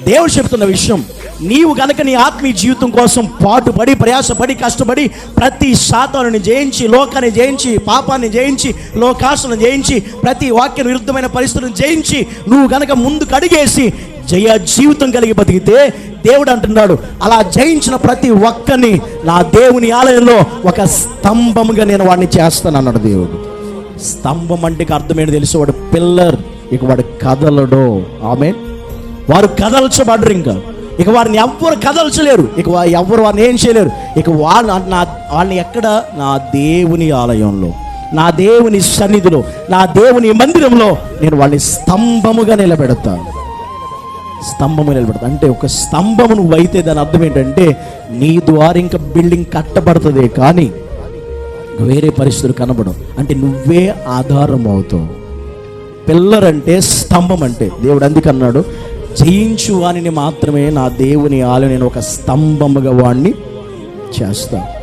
దేవుడు చెప్తున్న విషయం, నీవు గనక నీ ఆత్మీయ జీవితం కోసం పాటుపడి ప్రయాసపడి కష్టపడి ప్రతి శాతాన్ని జయించి, లోకాన్ని జయించి, పాపాన్ని జయించి, లోకాశను జయించి, ప్రతి వాక్య విరుద్ధమైన పరిస్థితులను జయించి నువ్వు గనక ముందుకు అడిగేసి జయ జీవితం కలిగి బతికితే, దేవుడు అంటున్నాడు, అలా జయించిన ప్రతి ఒక్కరిని నా దేవుని ఆలయంలో ఒక స్తంభముగా నేను వాడిని చేస్తాను అన్నాడు దేవుడు. స్తంభం అంటే అర్థమేంటి తెలుసు? వాడు పిల్లర్. ఇక వాడు కదలడు. ఆమె వారు కదల్చబడరు. ఇక వారిని ఎవ్వరు కదల్చలేరు. ఇక ఎవ్వరు వారిని ఏం చేయలేరు. ఇక వాళ్ళని ఎక్కడ? నా దేవుని ఆలయంలో, నా దేవుని సన్నిధిలో, నా దేవుని మందిరంలో నేను వాళ్ళని స్తంభముగా నిలబెడతాను. స్తంభము నిలబెడతా అంటే, ఒక స్తంభము నువ్వు అయితే దాని అర్థం ఏంటంటే, నీ ద్వారా ఇంకా బిల్డింగ్ కట్టబడుతుంది కానీ వేరే పరిస్థితులు కనబడవు. అంటే నువ్వే ఆధారం అవుతావు. పిల్లర్ అంటే స్తంభం అంటే. దేవుడు అందుకన్నాడు, జయించు వానిని మాత్రమే నా దేవుని ఆలయం నేను ఒక స్తంభముగా వాడిని చేస్తాను.